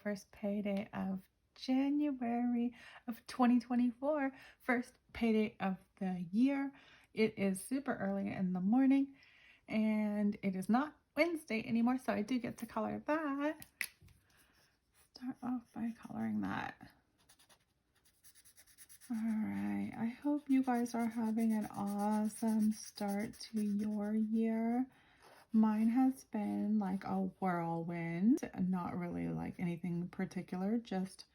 first payday of January of 2024. First payday of the year. It is super early in the morning and it is not Wednesday anymore, so I do get to color that. Start off by coloring that. Alright, I hope you guys are having an awesome start to your year. Mine has been like a whirlwind, not really like anything particular, just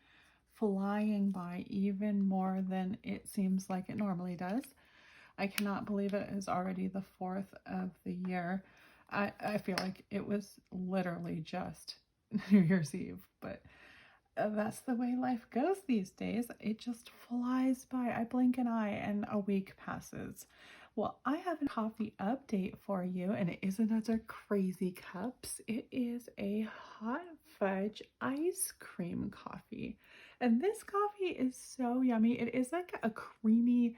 flying by even more than it seems like it normally does. I cannot believe it is already the 4th of the year. I feel like it was literally just New Year's Eve, but that's the way life goes these days. It just flies by. I blink an eye and a week passes. Well, I have a coffee update for you, and it isn't another crazy cups. It is a hot fudge ice cream coffee. And this coffee is so yummy. It is like a creamy,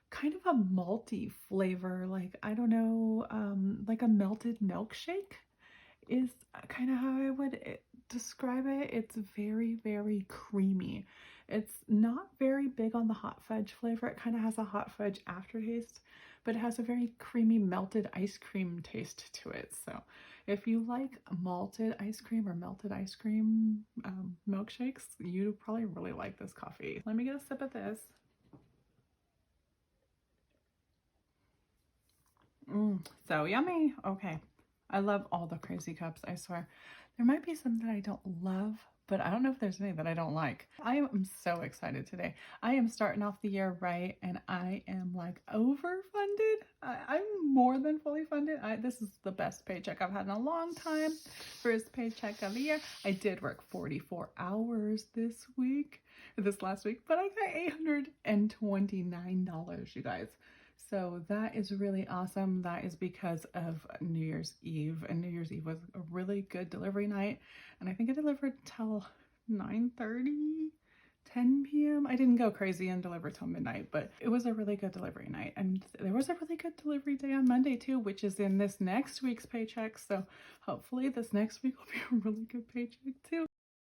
kind of a malty flavor, like, I don't know, like a melted milkshake is kind of how I would describe it. It's very, very creamy. It's not very big on the hot fudge flavor. It kind of has a hot fudge aftertaste, but it has a very creamy melted ice cream taste to it. So if you like malted ice cream or melted ice cream milkshakes, you probably really like this coffee. Let me get a sip of this. So yummy. Okay. I love all the crazy cups, I swear. There might be some that I don't love, but I don't know if there's any that I don't like. I am so excited today. I am starting off the year right, and I am like overfunded. I'm more than fully funded. This is the best paycheck I've had in a long time. First paycheck of the year. I did work 44 hours this last week, but I got $829, you guys. So that is really awesome. That is because of New Year's Eve, and New Year's Eve was a really good delivery night. And I think I delivered till 9:30, 10 p.m. I didn't go crazy and deliver till midnight, but it was a really good delivery night. And there was a really good delivery day on Monday too, which is in this next week's paycheck. So hopefully this next week will be a really good paycheck too.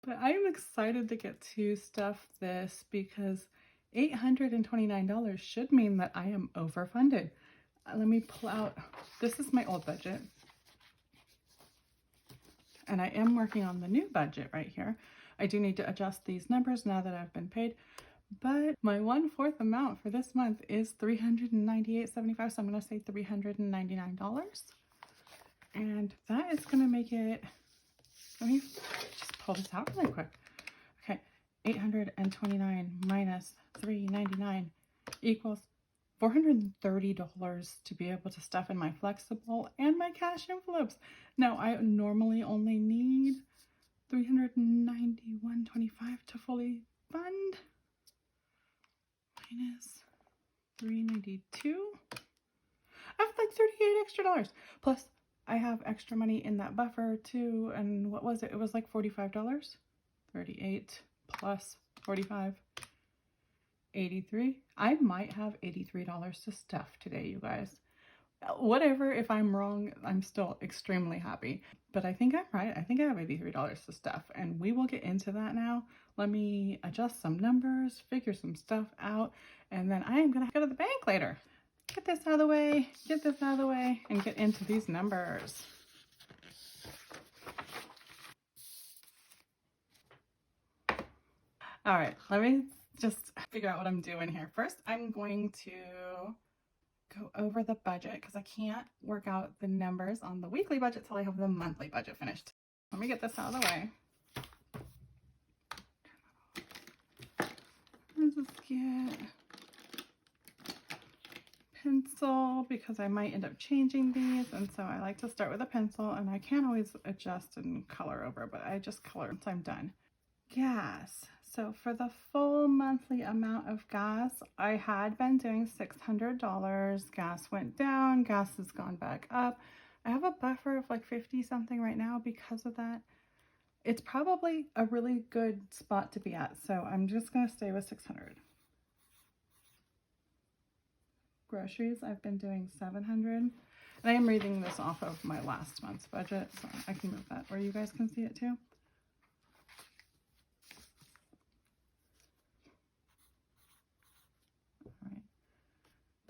But I am excited to get to stuff this because $829 should mean that I am overfunded. Let me pull out, this is my old budget. And I am working on the new budget right here. I do need to adjust these numbers now that I've been paid. But my 1/4 amount for this month is $398.75. So I'm going to say $399. And that is going to make it, let me just pull this out really quick. Okay, 829 minus $399 equals $430 to be able to stuff in my flexible and my cash envelopes. Now, I normally only need $391.25 to fully fund. Minus $392. I have like $38 extra. Plus, I have extra money in that buffer too. And what was it? It was like $45. 38 plus 45. 83. I might have $83 to stuff today, you guys. Whatever, if I'm wrong, I'm still extremely happy. But I think I'm right. I think I have $83 to stuff, and we will get into that now. Let me adjust some numbers, figure some stuff out, and then I am going to go to the bank later. Get this out of the way, and get into these numbers. All right, let me just figure out what I'm doing here. First, I'm going to go over the budget because I can't work out the numbers on the weekly budget till I have the monthly budget finished. Let me get this out of the way. Let's just get pencil because I might end up changing these, and so I like to start with a pencil, and I can't always adjust and color over, but I just color once I'm done. Gas. So for the full monthly amount of gas, I had been doing $600. Gas went down, gas has gone back up. I have a buffer of like 50 something right now because of that. It's probably a really good spot to be at, so I'm just going to stay with 600. Groceries, I've been doing 700. And I am reading this off of my last month's budget, so I can move that where you guys can see it too.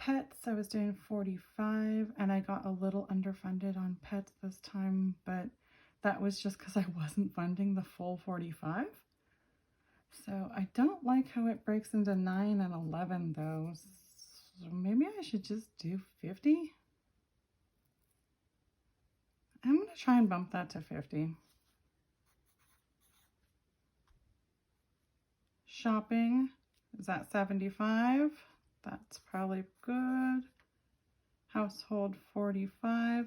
pets, I was doing 45, and I got a little underfunded on pets this time, but that was just because I wasn't funding the full 45. So I don't like how it breaks into 9 and 11 though. So maybe I should just do 50. I'm going to try and bump that to 50. Shopping is at 75. That's probably good. Household 45.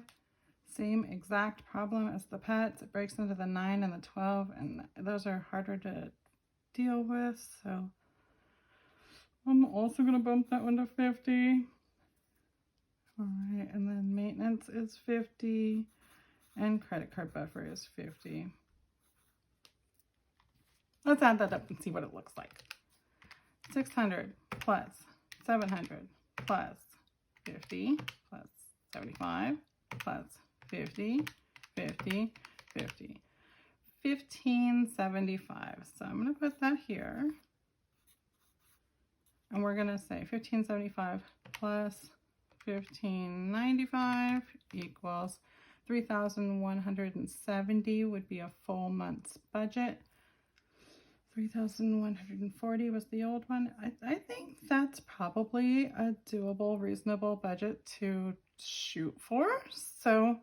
Same exact problem as the pets. It breaks into the 9 and the 12, and those are harder to deal with. So I'm also going to bump that one to 50. All right, and then maintenance is 50, and credit card buffer is 50. Let's add that up and see what it looks like. 600 plus 700 plus 50 plus 75 plus 50, 50, 50. 1575. So I'm going to put that here. And we're going to say 1575 plus 1595 equals 3,170 would be a full month's budget. 3,140 was the old one. I think that's probably a doable, reasonable budget to shoot for. So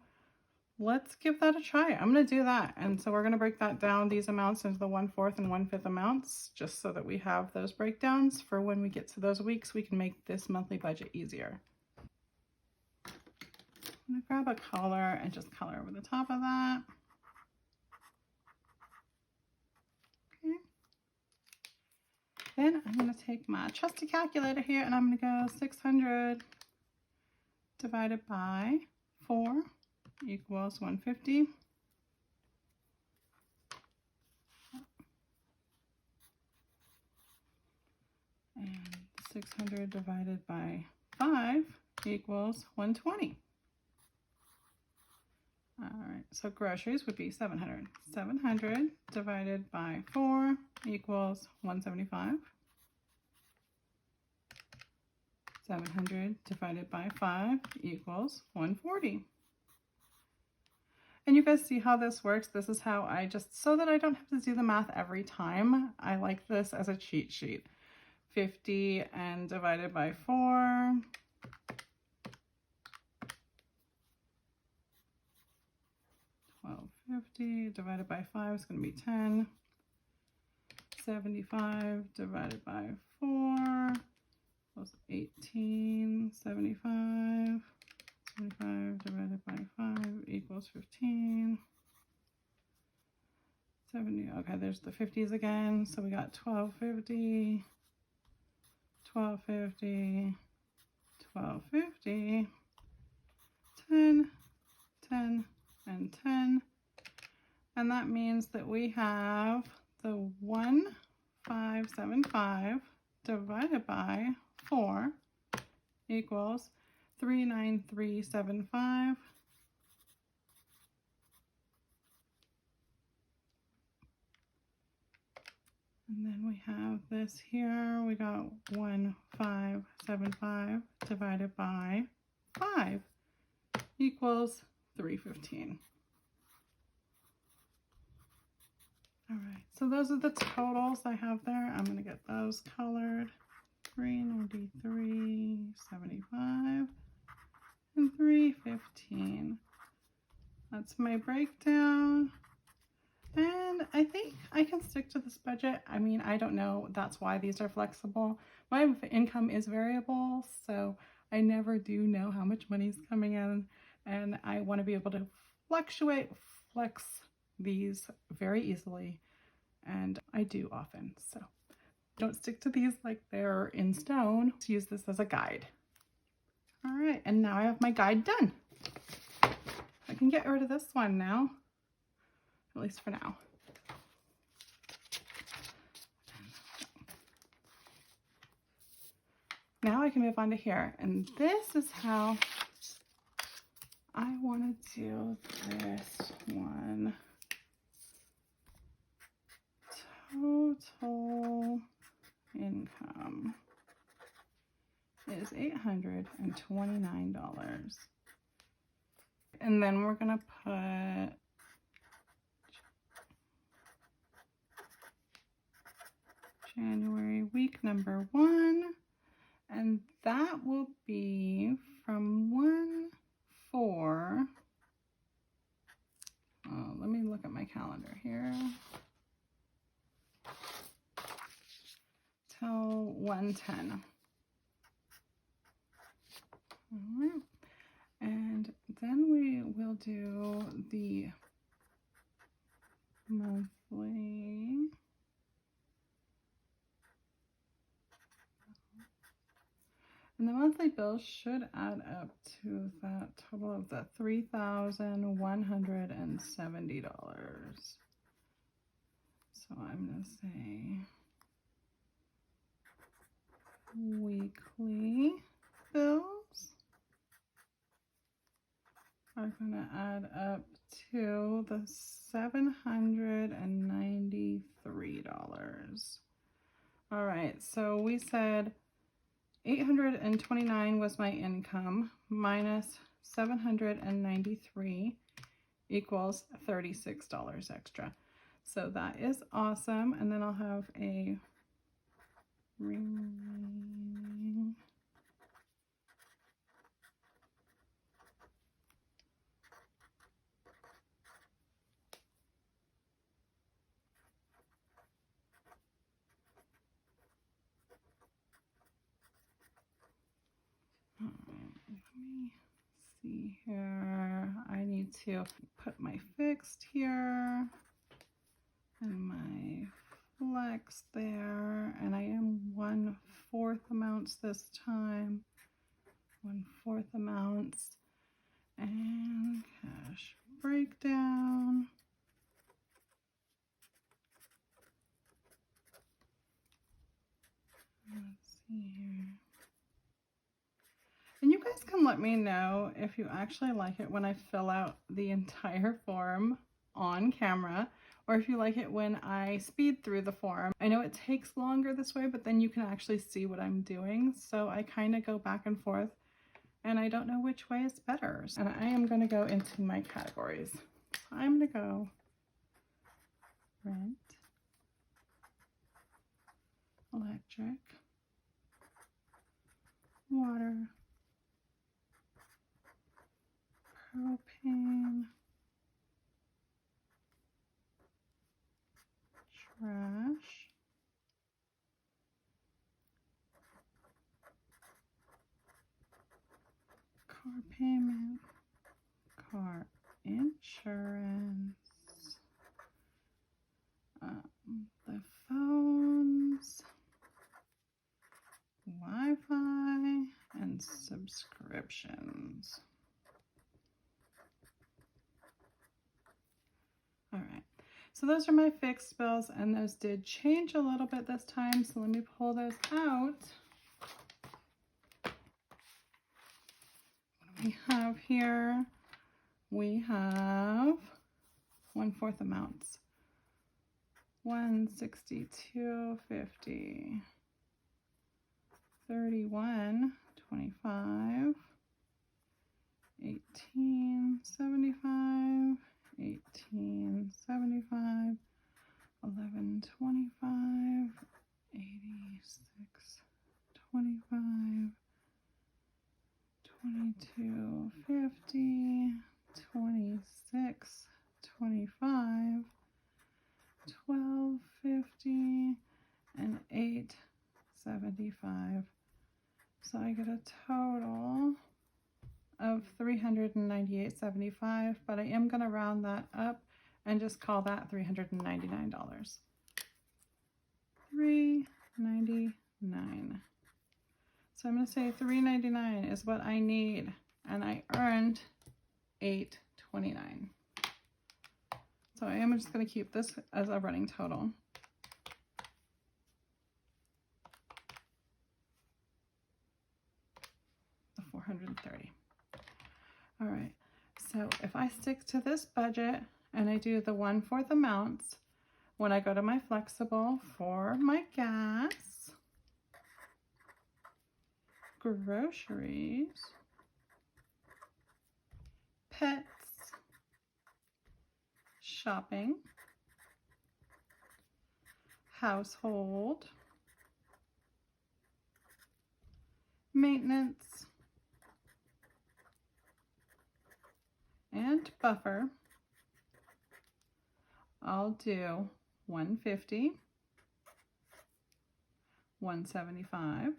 let's give that a try. I'm going to do that. And so we're going to break that down, these amounts, into the 1/4 and 1/5 amounts, just so that we have those breakdowns for when we get to those weeks. We can make this monthly budget easier. I'm going to grab a color and just color over the top of that. Okay. Then I'm going to take my trusty calculator here, and I'm going to go 600 divided by 4 equals 150. And 600 divided by 5 equals 120. All right, so groceries would be 700. 700 divided by 4 equals 175. 700 divided by 5 equals 140. And you guys see how this works? This is how I just, so that I don't have to do the math every time, I like this as a cheat sheet. 50 and divided by 4. 1250 divided by 5 is going to be 10. 75 divided by 4 plus 18. 75 divided by 5 equals 15. 70. Okay, there's the 50s again. So we got 1250, 1250, 1250, 10, 10, and 10. And that means that we have the 1575 divided by 4 equals 39375. And then we have this here. We got 1575 divided by 5 equals 315. All right, so those are the totals I have there. I'm going to get those colored. 393.75 and 315. That's my breakdown. And I think I can stick to this budget. I mean, I don't know. That's why these are flexible. My income is variable, so I never do know how much money is coming in. And I want to be able to flex these very easily. And I do often. So don't stick to these like they're in stone. Just use this as a guide. All right, and now I have my guide done. I can get rid of this one now, at least for now. Now I can move on to here, and this is how I want to do this one. Total income. is $829. And then we're gonna put January week number 1, and that will be from 1/4. Let me look at my calendar here. Till 1/10. All right. And then we will do the monthly. And the monthly bill should add up to that total of the $3,170. So I'm going to say weekly bills are going to add up to the $793. All right, so we said 829 was my income minus 793 equals $36 extra. So that is awesome. And then I'll have a ring. Let me see here. I need to put my fixed here and my flex there, and I am 1/4 amounts this time. 1/4 amounts and cash breakdown. Let's see here. And you guys can let me know if you actually like it when I fill out the entire form on camera, or if you like it when I speed through the form. I know it takes longer this way, but then you can actually see what I'm doing. So I kind of go back and forth, and I don't know which way is better. And I am going to go into my categories. I'm going to go rent, electric, water, propane, trash, car payment, car insurance, the phones, Wi-Fi, and subscriptions. All right, so those are my fixed bills, and those did change a little bit this time, so let me pull those out. What do we have here? We have 1/4 amounts. 162.50, 31.25, 18.75, 18.75, 11.25, 86.25, 22.50, 26.25, 12.50, and 8.75. So I get a total of $398.75, but I am going to round that up and just call that $399. $399. So I'm going to say $399 is what I need, and I earned $829. So I am just going to keep this as a running total. The 430. All right. So if I stick to this budget and I do the 1/4 amounts, when I go to my flexible for my gas, groceries, pets, shopping, household, maintenance, and buffer. I'll do 150, 175,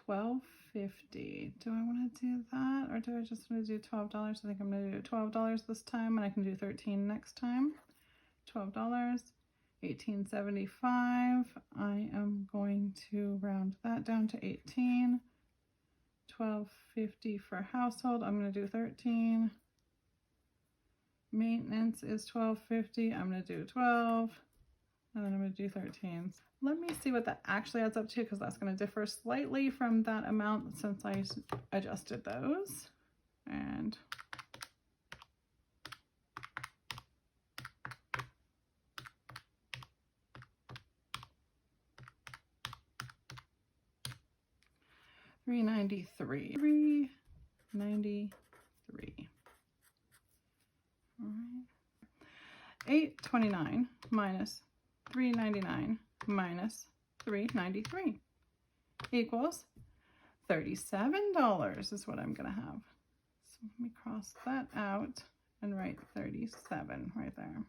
12.50. Do I want to do that, or do I just want to do $12? I think I'm going to do $12 this time, and I can do 13 next time. $12, 18.75. I am going to round that down to 18. 12.50 for household. I'm going to do 13. Maintenance is 12.50. I'm going to do 12. And then I'm going to do 13. Let me see what that actually adds up to, because that's going to differ slightly from that amount since I adjusted those. And $393. All right. $829 minus $399 minus $393 equals $37 is what I'm going to have. So let me cross that out and write 37 right there.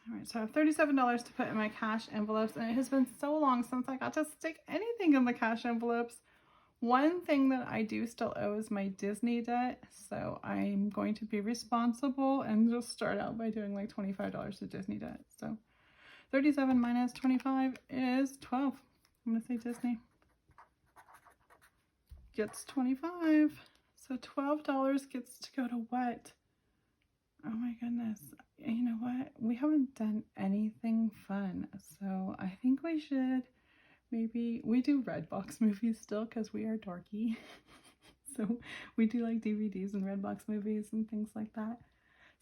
All right, so I have $37 to put in my cash envelopes, and it has been so long since I got to stick anything in the cash envelopes. One thing that I do still owe is my Disney debt, so I'm going to be responsible and just start out by doing like $25 to Disney debt. So 37 minus 25 is 12. I'm going to say Disney gets 25. So $12 gets to go to what? Oh my goodness. You know what? We haven't done anything fun, so I think we should maybe, we do Redbox movies still because we are dorky. So we do like DVDs and Redbox movies and things like that.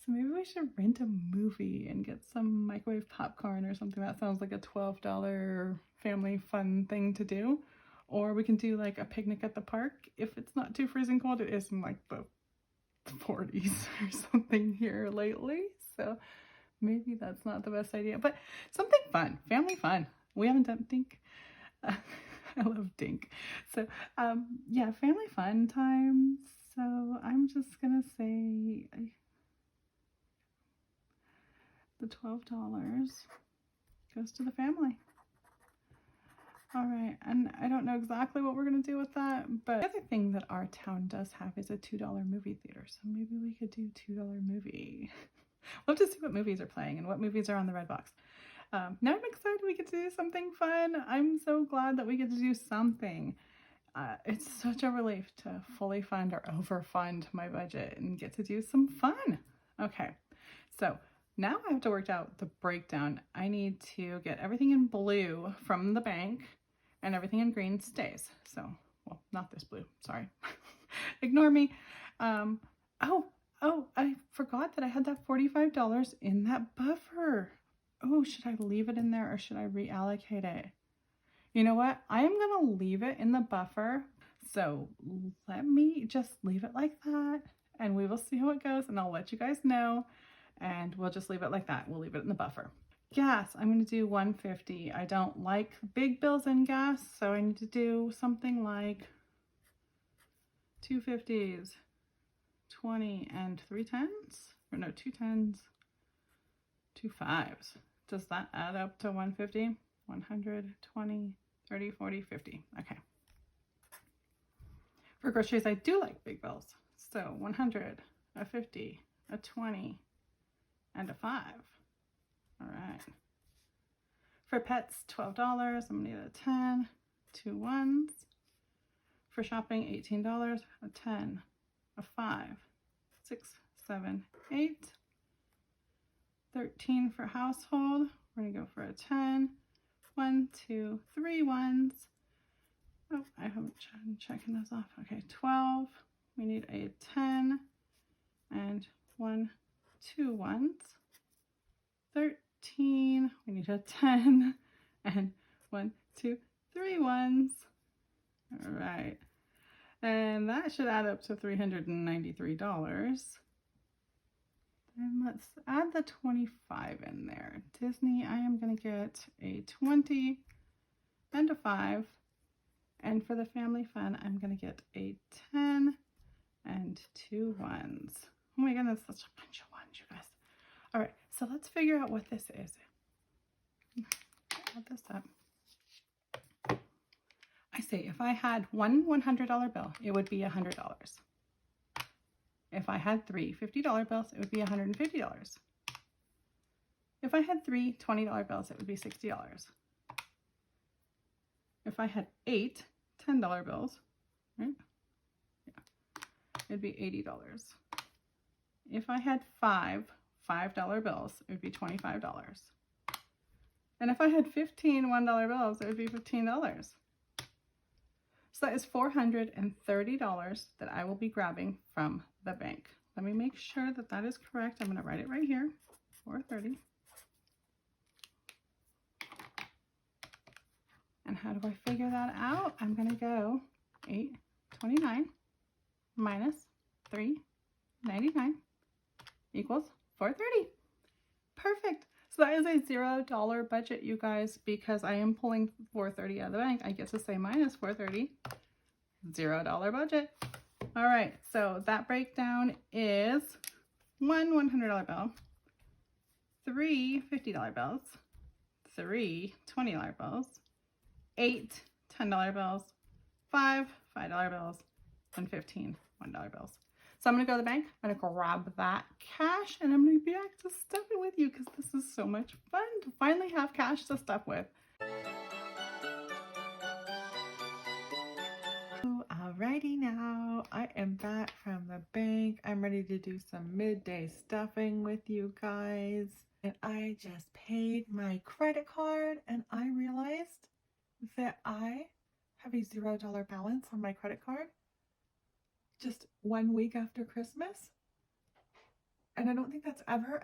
So maybe we should rent a movie and get some microwave popcorn or something. That sounds like a $12 family fun thing to do. Or we can do like a picnic at the park if it's not too freezing cold. It is in like the 40s or something here lately. So maybe that's not the best idea, but something fun, family fun. We haven't done Dink. I love Dink. So yeah, family fun time. So I'm just gonna say the $12 goes to the family. All right, and I don't know exactly what we're gonna do with that, but the other thing that our town does have is a $2 movie theater. So maybe we could do $2 movie. We'll have to see what movies are playing and what movies are on the Redbox. Now I'm excited we get to do something fun. I'm so glad that we get to do something. It's such a relief to fully fund or overfund my budget and get to do some fun. Okay, so now I have to work out the breakdown. I need to get everything in blue from the bank and everything in green stays. So, well, not this blue, sorry. Ignore me. Oh, I forgot that I had that $45 in that buffer. Oh, should I leave it in there or should I reallocate it? You know what? I am going to leave it in the buffer. So let me just leave it like that and we will see how it goes and I'll let you guys know and we'll just leave it like that. We'll leave it in the buffer. Gas, I'm going to do 150. I don't like big bills in gas, so I need to do something like 250s, 20 and 3 10s, or no, 2 10s, 2 5s. Does that add up to 150? 100, 20, 30, 40, 50. Okay. For groceries, I do like big bills. So 100, a 50, a 20, and a 5. All right. For pets, $12. I'm gonna need a 10, 2 1s. For shopping, $18, a 10, a 5, 6, 7, 8. 13 for household. We're gonna go for a 10. 1, 2, 3 1s. Oh, I haven't been checking those off. Okay, 12. We need a 10 and 1, 2 1s. 13. We need a 10 and 1, 2, 3 ones. All right. And that should add up to $393. And let's add the 25 in there. Disney, I am going to get a 20 and a 5. And for the family fun, I'm going to get a 10 and 2 ones. Oh my goodness, such a bunch of ones, you guys. All right, so let's figure out what this is. Add this up. I say if I had one $100 bill, it would be $100. If I had three $50 bills, it would be $150. If I had three $20 bills, it would be $60. If I had 8 $10 bills, right? Yeah, it'd be $80. If I had 5 $5 bills, it would be $25. And if I had 15 $1 bills, it would be $15. So that is $430 that I will be grabbing from the bank. Let me make sure that that is correct. I'm going to write it right here, $430. And how do I figure that out? I'm going to go $829 minus $399 equals $430. Perfect. So that is a $0 budget, you guys, because I am pulling $430 out of the bank. I get to say minus $430, $0 budget. All right, so that breakdown is one $100 bill, 3 $50 bills, 3 $20 bills, 8 $10 bills, 5 $5 bills, and 15 $1 bills. So I'm going to go to the bank, I'm going to grab that cash, and I'm going to be back to stuff it with you because this is so much fun to finally have cash to stuff with. Alrighty now, I am back from the bank. I'm ready to do some midday stuffing with you guys. And I just paid my credit card and I realized that I have a $0 balance on my credit card just 1 week after Christmas. And I don't think that's ever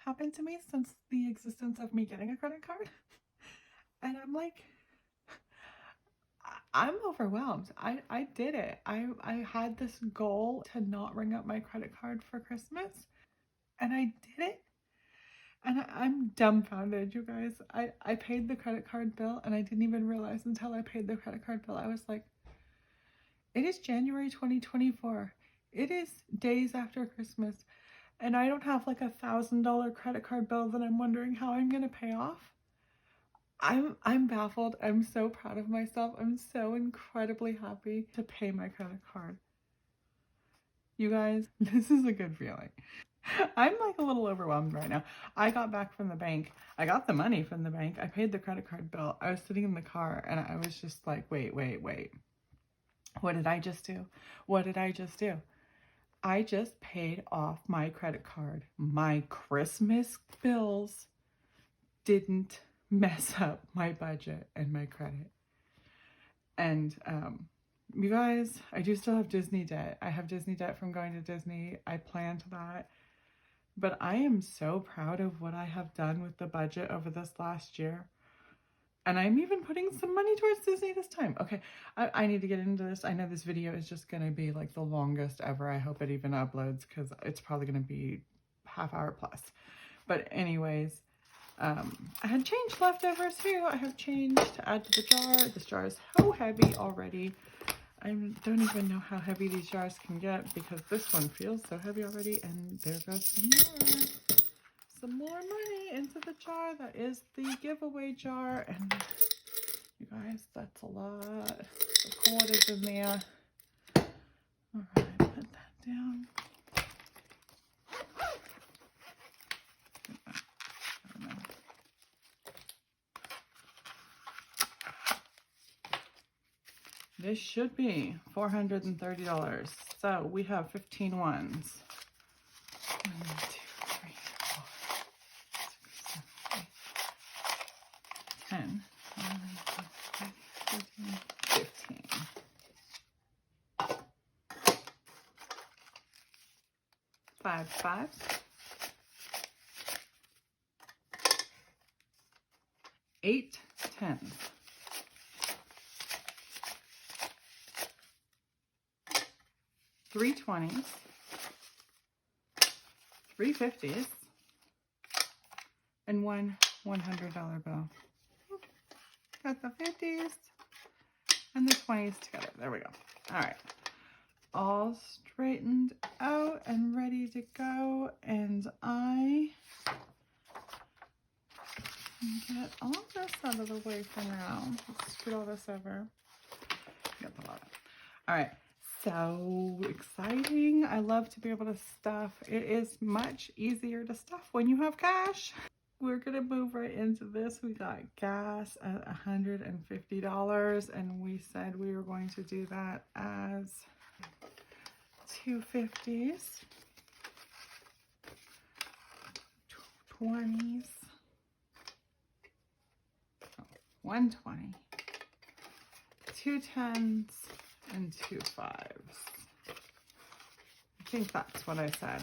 happened to me since the existence of me getting a credit card. And I'm like, I'm overwhelmed. I did it. I had this goal to not ring up my credit card for Christmas, and I did it. And I'm dumbfounded, you guys. I paid the credit card bill, and I didn't even realize until I paid the credit card bill. I was like, it is January 2024. It is days after Christmas, and I don't have like $1,000 credit card bill that I'm wondering how I'm gonna pay off. I'm baffled. I'm so proud of myself. I'm so incredibly happy to pay my credit card. You guys, this is a good feeling. I'm like a little overwhelmed right now. I got back from the bank. I got the money from the bank. I paid the credit card bill. I was sitting in the car and I was just like, wait. What did I just do? What did I just do? I just paid off my credit card. My Christmas bills didn't mess up my budget and my credit. And you guys, I do still have Disney debt. I have Disney debt from going to Disney. I planned that. But I am so proud of what I have done with the budget over this last year. And I'm even putting some money towards Disney this time. Okay, I need to get into this. I know this video is just going to be like the longest ever. I hope it even uploads because it's probably going to be half hour plus. But anyways, I had change left over too. I have change to add to the jar. This jar is so heavy already. I don't even know how heavy these jars can get because this one feels so heavy already. And there goes some more money into the jar. That is the giveaway jar. And you guys, that's a lot of quarters in there. All right, put that down. This should be $430. So we have 15 ones. 1, 2, 3, 4, 6, 7, 8, 10, 11, 12, 13, 14, 15. 5 fives. 8 tens. 3 20s, 3 50s, and one $100 bill. Got the 50s and the 20s together. There we go. All right. All straightened out and ready to go. And I get all this out of the way for now. Let's scoot all this over. Get the lot. All right. So exciting. I love to be able to stuff. It is much easier to stuff when you have cash. We're gonna move right into this. We got gas at $150 and we said we were going to do that as 250s, 20s, 120, 2 10s, and 2 5s. I think that's what I said.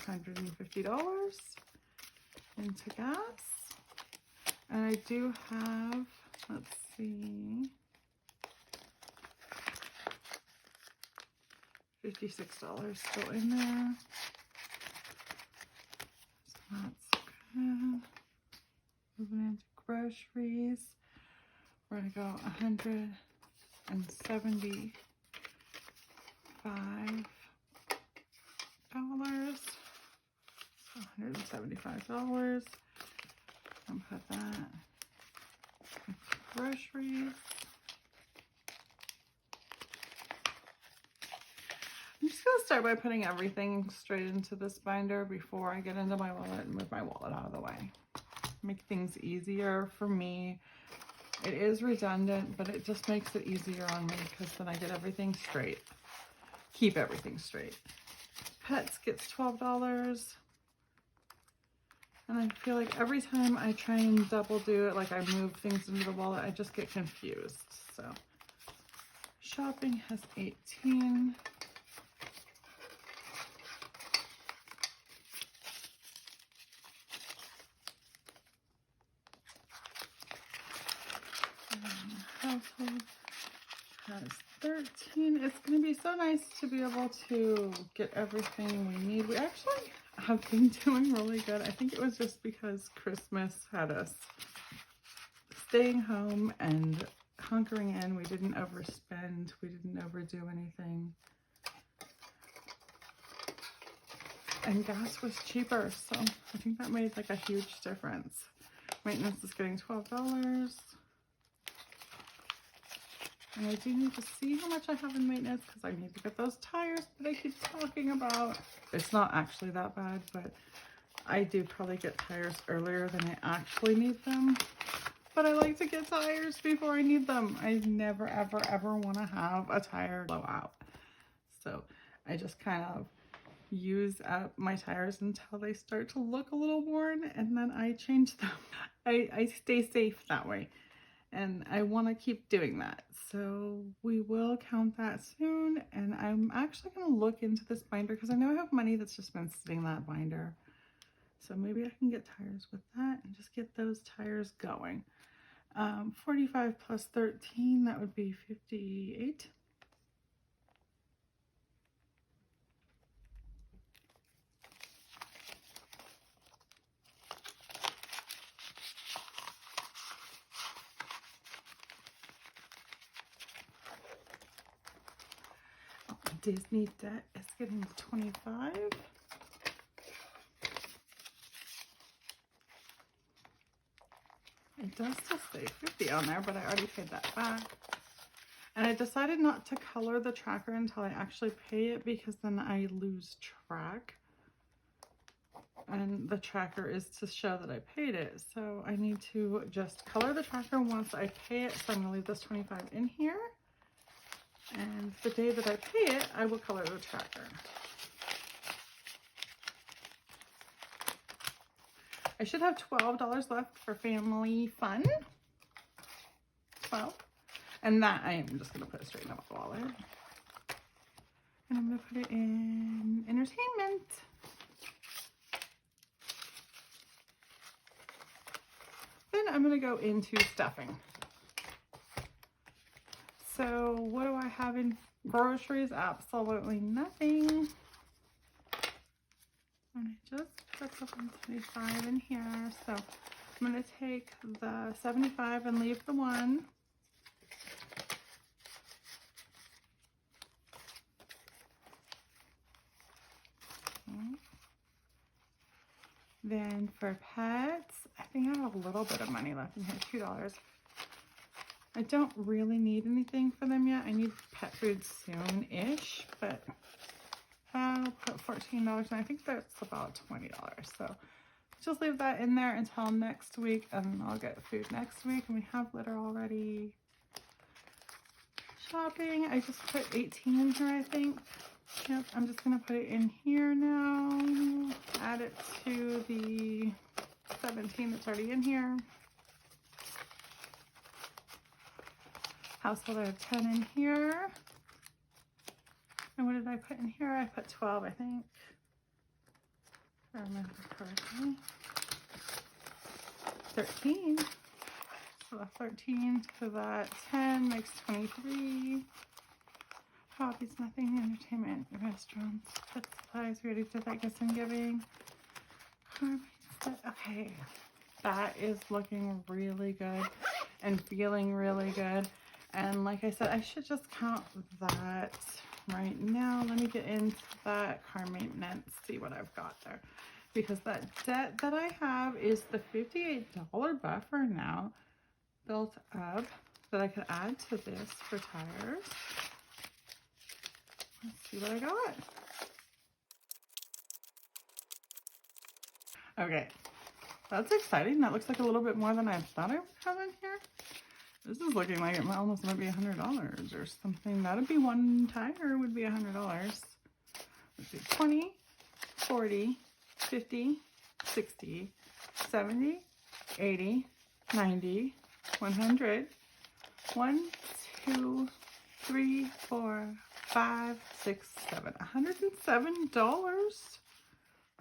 $150 into gas. And I do have, let's see, $56 still in there. So that's good. Moving into groceries. We're gonna go $175. $175 and put that in groceries. I'm just going to start by putting everything straight into this binder before I get into my wallet and move my wallet out of the way. Make things easier for me. It is redundant, but it just makes it easier on me because then I get everything straight. Keep everything straight. Pets gets $12. And I feel like every time I try and double do it, like I move things into the wallet, I just get confused. So shopping has 18. Household has 13. It's going to be so nice to be able to get everything we need. We actually have been doing really good. I think it was just because Christmas had us staying home and hunkering in. We didn't overspend. We didn't overdo anything. And gas was cheaper, so I think that made like a huge difference. Maintenance is getting $12. And I do need to see how much I have in maintenance because I need to get those tires that I keep talking about. It's not actually that bad, but I do probably get tires earlier than I actually need them. But I like to get tires before I need them. I never, ever, ever want to have a tire blow out. So I just kind of use up my tires until they start to look a little worn and then I change them. I stay safe that way. And I want to keep doing that. So we will count that soon. And I'm actually going to look into this binder because I know I have money that's just been sitting in that binder. So maybe I can get tires with that and just get those tires going. 45 plus 13, that would be 58. Disney debt is getting 25. It does still say 50 on there, but I already paid that back. And I decided not to color the tracker until I actually pay it because then I lose track. And the tracker is to show that I paid it. So I need to just color the tracker once I pay it. So I'm gonna leave this 25 in here. And the day that I pay it, I will color the tracker. I should have $12 left for family fun. 12. And that I am just going to put straight in my wallet. And I'm going to put it in entertainment. Then I'm going to go into stuffing. so what do I have in groceries? Absolutely nothing. And I just put the 175 in here. So I'm going to take the 75 and leave the 1. Okay. Then for pets, I think I have a little bit of money left in here, $2. I don't really need anything for them yet. I need pet food soon-ish, but I'll put $14, and I think that's about $20. So just leave that in there until next week, and I'll get food next week. And we have litter already. Shopping, I just put 18 in here, I think. Yep, I'm just gonna put it in here now. Add it to the 17 that's already in here. Household, I have 10 in here. And what did I put in here? I put 12, I think. If I remember correctly. 13. So the 13 to that 10 makes 23. Hobbies, nothing, entertainment, restaurants, pet supplies, we already did that, gifts and giving. Okay, that is looking really good and feeling really good. And like I said, I should just count that right now. Let me get into that car maintenance, see what I've got there. Because that debt that I have is the $58 buffer now built up that I could add to this for tires. Let's see what I got. Okay, that's exciting. That looks like a little bit more than I thought I would have in here. This is looking like it almost might be $100 or something. That'd be one tire would be $100. Let's see, 20, 40, 50, 60, 70, 80, 90, 100, 1, 2, 3, 4, 5, 6, 7, $107.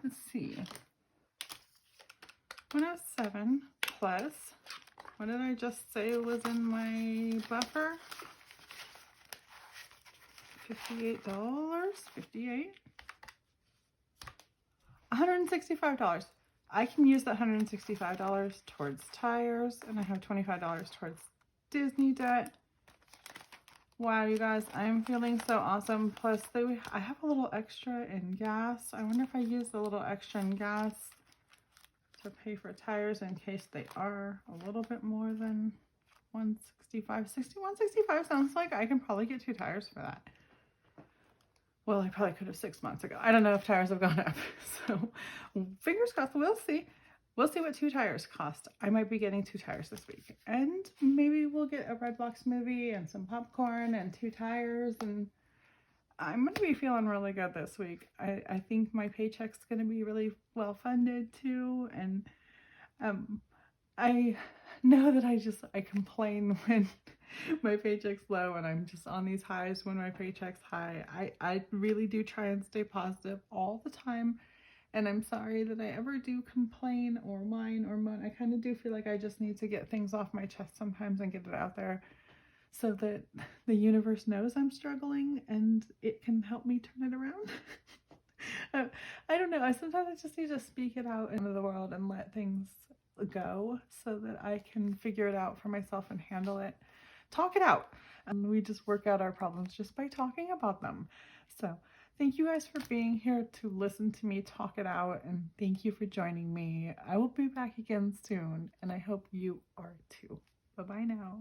Let's see. 107 plus, what did I just say was in my buffer? $58, 58, $165. I can use that $165 towards tires, and I have $25 towards Disney debt. Wow, you guys, I'm feeling so awesome. Plus, I have a little extra in gas. I wonder if I use a little extra in gas to pay for tires in case they are a little bit more than 165. 165 sounds like I can probably get 2 tires for that. Well, I probably could have 6 months ago. I don't know if tires have gone up. So fingers crossed, we'll see. We'll see what 2 tires cost. I might be getting 2 tires this week. And maybe we'll get a Redbox movie and some popcorn and 2 tires. And I'm going to be feeling really good this week. I think my paycheck's going to be really well funded too. And I know that I complain when my paycheck's low and I'm just on these highs when my paycheck's high. I really do try and stay positive all the time. And I'm sorry that I ever do complain or whine or moan. I kind of do feel like I just need to get things off my chest sometimes and get it out there so that the universe knows I'm struggling and it can help me turn it around. I don't know. Sometimes I just need to speak it out into the world and let things go so that I can figure it out for myself and handle it. Talk it out. And we just work out our problems just by talking about them. So thank you guys for being here to listen to me talk it out, and thank you for joining me. I will be back again soon, and I hope you are too. Bye-bye now.